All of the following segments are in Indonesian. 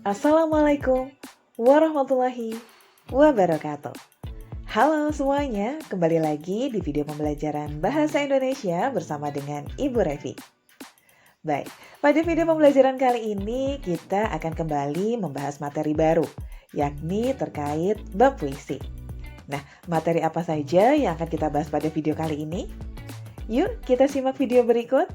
Assalamualaikum warahmatullahi wabarakatuh. Halo semuanya, kembali lagi di video pembelajaran Bahasa Indonesia bersama dengan Ibu Revi. Baik, pada video pembelajaran kali ini kita akan kembali membahas materi baru, yakni terkait bab puisi. Nah, materi apa saja yang akan kita bahas pada video kali ini? Yuk, kita simak video berikut.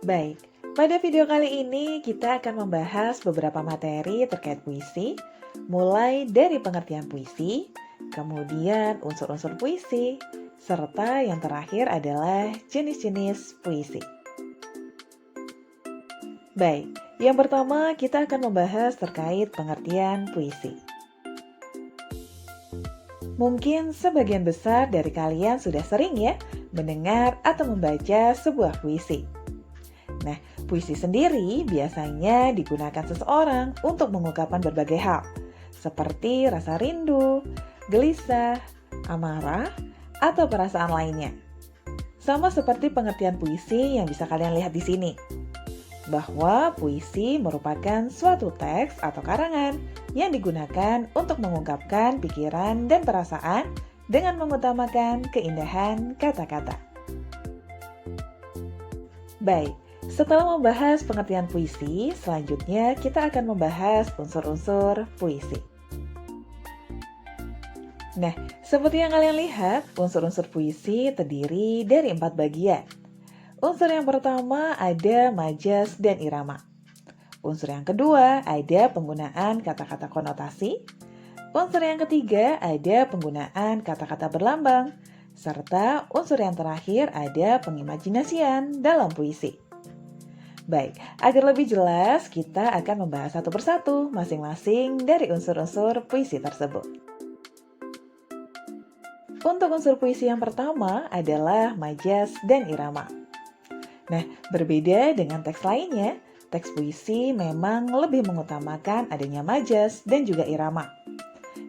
Baik, pada video kali ini kita akan membahas beberapa materi terkait puisi, mulai dari pengertian puisi, kemudian unsur-unsur puisi, serta yang terakhir adalah jenis-jenis puisi. Baik, yang pertama kita akan membahas terkait pengertian puisi. Mungkin sebagian besar dari kalian sudah sering ya mendengar atau membaca sebuah puisi. Nah, puisi sendiri biasanya digunakan seseorang untuk mengungkapkan berbagai hal, seperti rasa rindu, gelisah, amarah, atau perasaan lainnya. Sama seperti pengertian puisi yang bisa kalian lihat di sini, bahwa puisi merupakan suatu teks atau karangan yang digunakan untuk mengungkapkan pikiran dan perasaan dengan mengutamakan keindahan kata-kata. Baik, setelah membahas pengertian puisi, selanjutnya kita akan membahas unsur-unsur puisi. Nah, seperti yang kalian lihat, unsur-unsur puisi terdiri dari 4 bagian. Unsur yang pertama ada majas dan irama. Unsur yang kedua ada penggunaan kata-kata konotasi. Unsur yang ketiga ada penggunaan kata-kata berlambang. Serta unsur yang terakhir ada pengimajinasian dalam puisi. Baik, agar lebih jelas, kita akan membahas satu persatu masing-masing dari unsur-unsur puisi tersebut. Untuk unsur puisi yang pertama adalah majas dan irama. Nah, berbeda dengan teks lainnya, teks puisi memang lebih mengutamakan adanya majas dan juga irama.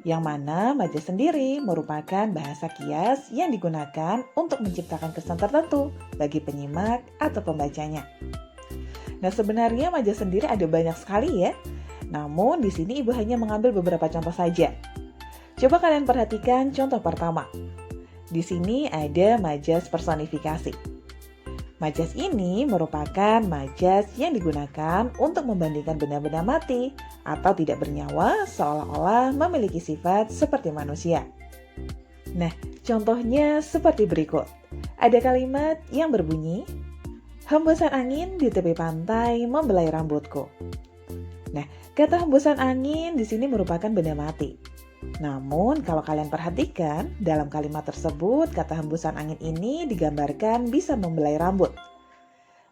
Yang mana majas sendiri merupakan bahasa kias yang digunakan untuk menciptakan kesan tertentu bagi penyimak atau pembacanya. Nah, sebenarnya majas sendiri ada banyak sekali ya. Namun di sini Ibu hanya mengambil beberapa contoh saja. Coba kalian perhatikan contoh pertama. Di sini ada majas personifikasi. Majas ini merupakan majas yang digunakan untuk membandingkan benda-benda mati atau tidak bernyawa seolah-olah memiliki sifat seperti manusia. Nah, contohnya seperti berikut. Ada kalimat yang berbunyi, hembusan angin di tepi pantai membelai rambutku. Nah, kata hembusan angin di sini merupakan benda mati. Namun, kalau kalian perhatikan, dalam kalimat tersebut, kata hembusan angin ini digambarkan bisa membelai rambut.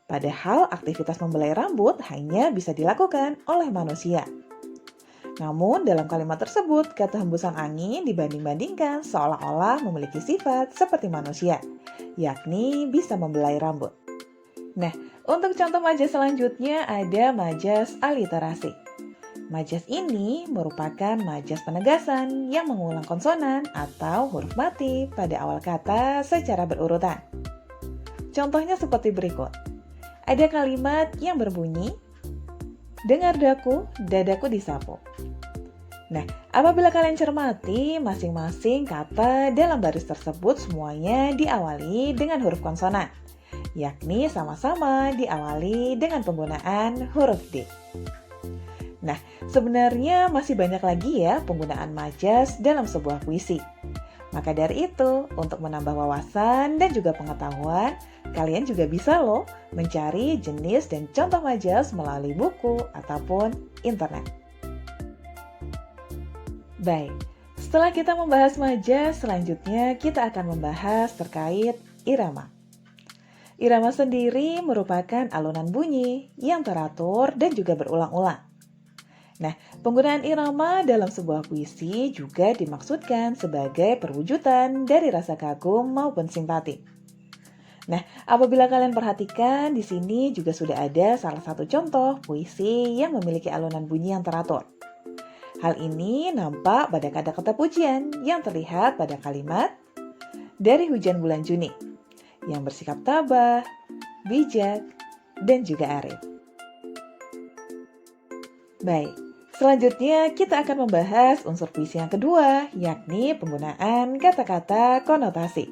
Padahal aktivitas membelai rambut hanya bisa dilakukan oleh manusia. Namun, dalam kalimat tersebut, kata hembusan angin dibanding-bandingkan seolah-olah memiliki sifat seperti manusia, yakni bisa membelai rambut. Nah, untuk contoh majas selanjutnya ada majas aliterasi. Majas ini merupakan majas penegasan yang mengulang konsonan atau huruf mati pada awal kata secara berurutan. Contohnya seperti berikut. Ada kalimat yang berbunyi, dengar dadaku disapu. Nah, apabila kalian cermati, masing-masing kata dalam baris tersebut semuanya diawali dengan huruf konsonan, yakni sama-sama diawali dengan penggunaan huruf D. Nah, sebenarnya masih banyak lagi ya penggunaan majas dalam sebuah puisi. Maka dari itu, untuk menambah wawasan dan juga pengetahuan, kalian juga bisa loh mencari jenis dan contoh majas melalui buku ataupun internet. Baik, setelah kita membahas majas, selanjutnya kita akan membahas terkait irama. Irama sendiri merupakan alunan bunyi yang teratur dan juga berulang-ulang. Nah, penggunaan irama dalam sebuah puisi juga dimaksudkan sebagai perwujudan dari rasa kagum maupun simpati. Nah, apabila kalian perhatikan, di sini juga sudah ada salah satu contoh puisi yang memiliki alunan bunyi yang teratur. Hal ini nampak pada kata-kata pujian yang terlihat pada kalimat dari hujan bulan Juni yang bersikap tabah, bijak, dan juga arif. Baik, selanjutnya kita akan membahas unsur puisi yang kedua, yakni penggunaan kata-kata konotasi.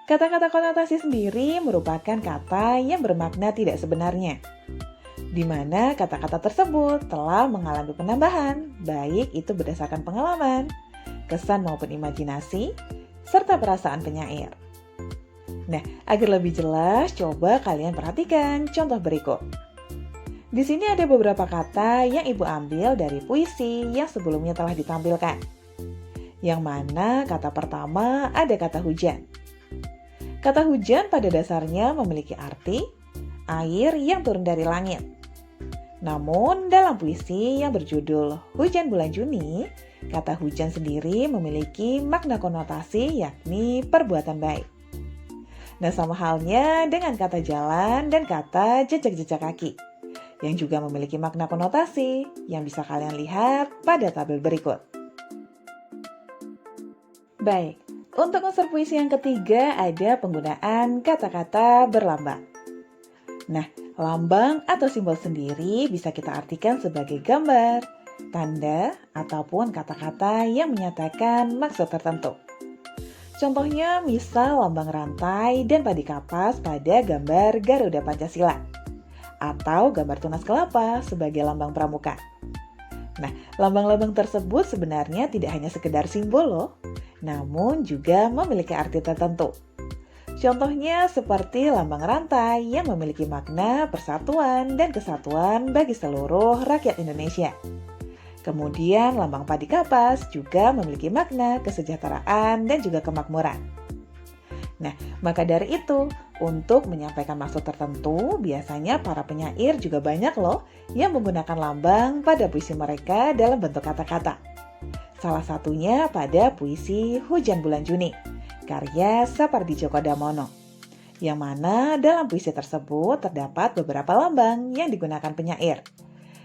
Kata-kata konotasi sendiri merupakan kata yang bermakna tidak sebenarnya, di mana kata-kata tersebut telah mengalami penambahan, baik itu berdasarkan pengalaman, kesan maupun imajinasi, serta perasaan penyair. Nah, agar lebih jelas, coba kalian perhatikan contoh berikut. Di sini ada beberapa kata yang Ibu ambil dari puisi yang sebelumnya telah ditampilkan. Yang mana kata pertama ada kata hujan. Kata hujan pada dasarnya memiliki arti air yang turun dari langit. Namun dalam puisi yang berjudul Hujan Bulan Juni, kata hujan sendiri memiliki makna konotasi yakni perbuatan baik. Nah, sama halnya dengan kata jalan dan kata jejak-jejak kaki, yang juga memiliki makna konotasi yang bisa kalian lihat pada tabel berikut. Baik, untuk unsur puisi yang ketiga ada penggunaan kata-kata berlambang. Nah, lambang atau simbol sendiri bisa kita artikan sebagai gambar, tanda, ataupun kata-kata yang menyatakan maksud tertentu. Contohnya misal lambang rantai dan padi kapas pada gambar Garuda Pancasila, atau gambar tunas kelapa sebagai lambang pramuka. Nah, lambang-lambang tersebut sebenarnya tidak hanya sekedar simbol loh, namun juga memiliki arti tertentu. Contohnya seperti lambang rantai yang memiliki makna persatuan dan kesatuan bagi seluruh rakyat Indonesia. Kemudian lambang padi kapas juga memiliki makna kesejahteraan dan juga kemakmuran. Nah, maka dari itu, untuk menyampaikan maksud tertentu, biasanya para penyair juga banyak loh yang menggunakan lambang pada puisi mereka dalam bentuk kata-kata. Salah satunya pada puisi Hujan Bulan Juni, karya Sapardi Djoko Damono, yang mana dalam puisi tersebut terdapat beberapa lambang yang digunakan penyair.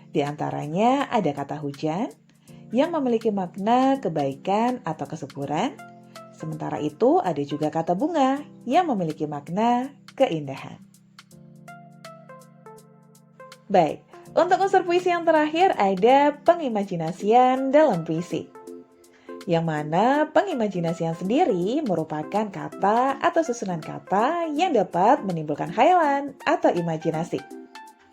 Di antaranya ada kata hujan yang memiliki makna kebaikan atau kesuburan. Sementara itu ada juga kata bunga yang memiliki makna keindahan. Baik, untuk unsur puisi yang terakhir ada pengimajinasian dalam puisi. Yang mana pengimajinasian sendiri merupakan kata atau susunan kata yang dapat menimbulkan khayalan atau imajinasi.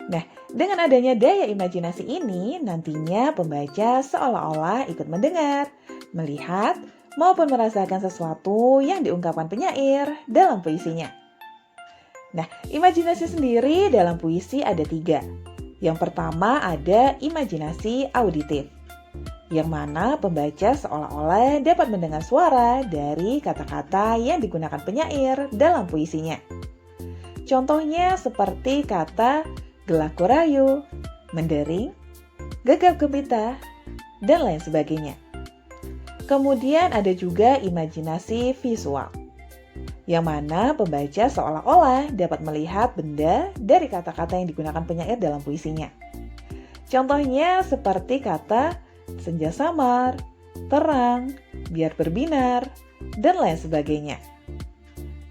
Nah, dengan adanya daya imajinasi ini, nantinya pembaca seolah-olah ikut mendengar, melihat, maupun merasakan sesuatu yang diungkapkan penyair dalam puisinya. Nah, imajinasi sendiri dalam puisi ada 3. Yang pertama ada imajinasi auditif, yang mana pembaca seolah-olah dapat mendengar suara dari kata-kata yang digunakan penyair dalam puisinya. Contohnya seperti kata gelak kurayu, mendering, gegap gempita, dan lain sebagainya. Kemudian ada juga imajinasi visual, yang mana pembaca seolah-olah dapat melihat benda dari kata-kata yang digunakan penyair dalam puisinya. Contohnya seperti kata senja samar, terang, biar berbinar, dan lain sebagainya.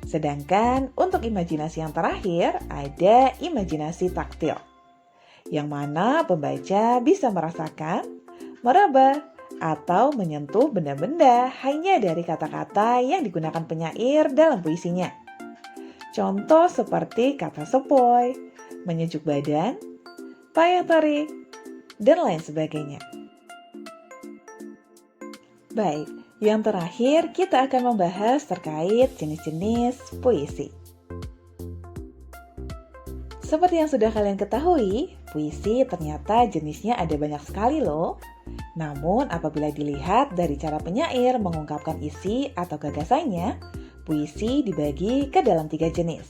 Sedangkan untuk imajinasi yang terakhir ada imajinasi taktil, yang mana pembaca bisa merasakan, meraba, atau menyentuh benda-benda hanya dari kata-kata yang digunakan penyair dalam puisinya. Contoh seperti kata sepoi, menyejuk badan, payah tarik, dan lain sebagainya. Baik, yang terakhir kita akan membahas terkait jenis-jenis puisi. Seperti yang sudah kalian ketahui, puisi ternyata jenisnya ada banyak sekali loh. Namun apabila dilihat dari cara penyair mengungkapkan isi atau gagasannya, puisi dibagi ke dalam 3 jenis.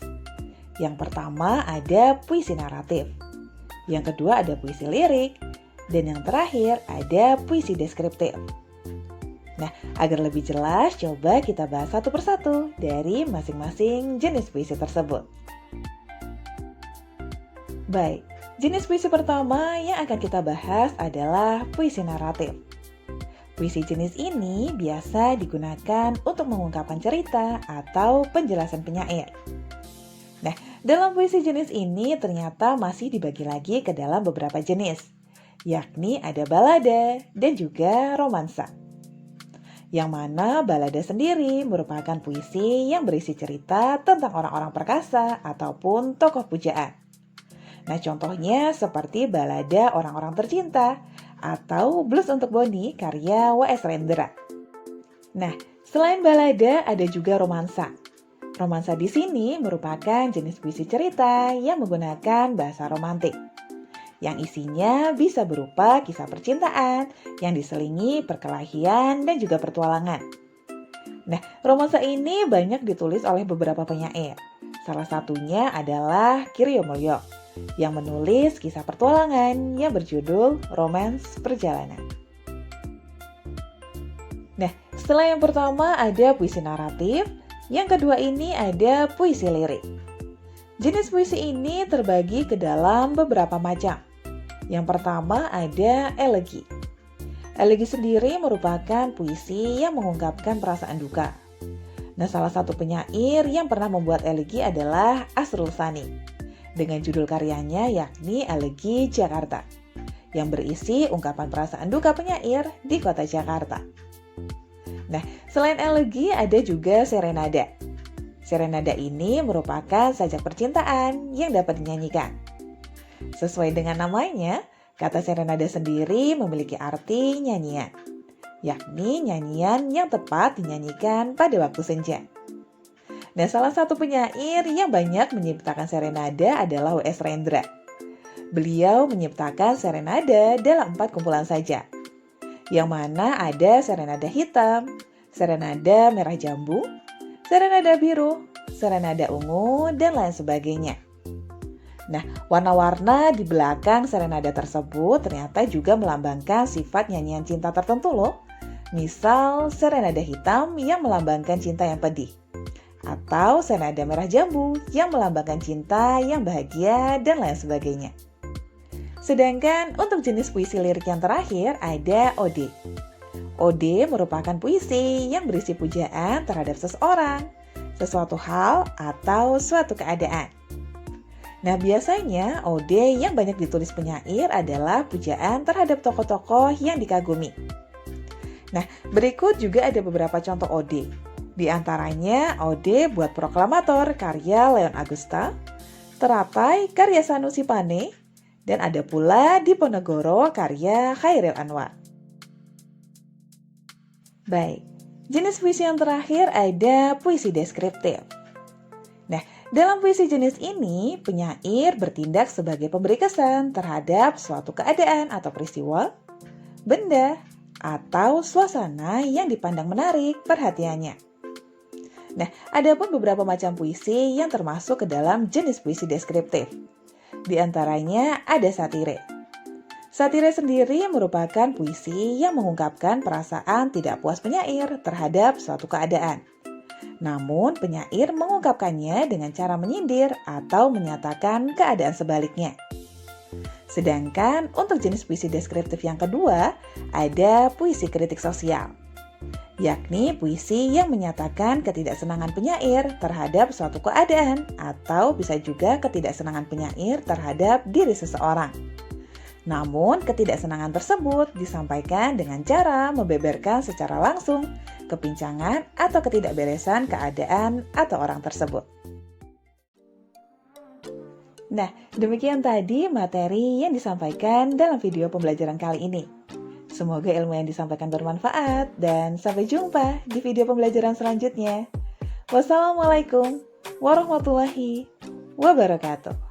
Yang pertama ada puisi naratif, yang kedua ada puisi lirik, dan yang terakhir ada puisi deskriptif. Nah, agar lebih jelas, coba kita bahas satu persatu dari masing-masing jenis puisi tersebut. Baik, Jenis puisi pertama yang akan kita bahas adalah puisi naratif. Puisi jenis ini biasa digunakan untuk mengungkapkan cerita atau penjelasan penyair. Nah, dalam puisi jenis ini ternyata masih dibagi lagi ke dalam beberapa jenis, yakni ada balada dan juga romansa. Yang mana balada sendiri merupakan puisi yang berisi cerita tentang orang-orang perkasa ataupun tokoh pujaan. Nah, contohnya seperti balada Orang-orang Tercinta atau Blues untuk Boni karya W.S. Rendra. Nah, selain balada ada juga romansa. Romansa di sini merupakan jenis puisi cerita yang menggunakan bahasa romantik, yang isinya bisa berupa kisah percintaan yang diselingi perkelahian dan juga pertualangan. Nah, romansa ini banyak ditulis oleh beberapa penyair. Salah satunya adalah Kiryo Mulyo yang menulis kisah pertualangan yang berjudul Romance Perjalanan. Nah, setelah yang pertama ada puisi naratif, yang kedua ini ada puisi lirik. Jenis puisi ini terbagi ke dalam beberapa macam. Yang pertama ada elegi. Elegi sendiri merupakan puisi yang mengungkapkan perasaan duka. Nah, salah satu penyair yang pernah membuat elegi adalah Asrul Sani, dengan judul karyanya yakni Elegi Jakarta, yang berisi ungkapan perasaan duka penyair di kota Jakarta. Nah, selain elegi ada juga serenada. Serenada ini merupakan sajak percintaan yang dapat dinyanyikan. Sesuai dengan namanya, kata serenada sendiri memiliki arti nyanyian, yakni nyanyian yang tepat dinyanyikan pada waktu senja. Nah, salah satu penyair yang banyak menciptakan serenada adalah W.S. Rendra. Beliau menciptakan serenada dalam 4 kumpulan saja, yang mana ada serenada hitam, serenada merah jambu, serenada biru, serenada ungu, dan lain sebagainya. Nah, warna-warna di belakang serenada tersebut ternyata juga melambangkan sifat nyanyian cinta tertentu loh. Misal serenada hitam yang melambangkan cinta yang pedih, atau serenada merah jambu yang melambangkan cinta yang bahagia dan lain sebagainya. Sedangkan untuk jenis puisi lirik yang terakhir ada ode. Ode merupakan puisi yang berisi pujaan terhadap seseorang, sesuatu hal, atau suatu keadaan. Nah, biasanya ode yang banyak ditulis penyair adalah pujaan terhadap tokoh-tokoh yang dikagumi. Nah, berikut juga ada beberapa contoh ode. Di antaranya Ode Buat Proklamator karya Leon Agusta, Teratai karya Sanusi Pane, dan ada pula Diponegoro karya Khairil Anwar. Baik, jenis puisi yang terakhir ada puisi deskriptif. Nah, dalam puisi jenis ini, penyair bertindak sebagai pemberi kesan terhadap suatu keadaan atau peristiwa, benda, atau suasana yang dipandang menarik perhatiannya. Nah, ada pun beberapa macam puisi yang termasuk ke dalam jenis puisi deskriptif. Di antaranya ada satire. Satire sendiri merupakan puisi yang mengungkapkan perasaan tidak puas penyair terhadap suatu keadaan. Namun, penyair mengungkapkannya dengan cara menyindir atau menyatakan keadaan sebaliknya. Sedangkan untuk jenis puisi deskriptif yang kedua, ada puisi kritik sosial, yakni puisi yang menyatakan ketidaksenangan penyair terhadap suatu keadaan atau bisa juga ketidaksenangan penyair terhadap diri seseorang. Namun, ketidaksenangan tersebut disampaikan dengan cara membeberkan secara langsung kepincangan atau ketidakberesan keadaan atau orang tersebut. Nah, demikian tadi materi yang disampaikan dalam video pembelajaran kali ini. Semoga ilmu yang disampaikan bermanfaat dan sampai jumpa di video pembelajaran selanjutnya. Wassalamualaikum warahmatullahi wabarakatuh.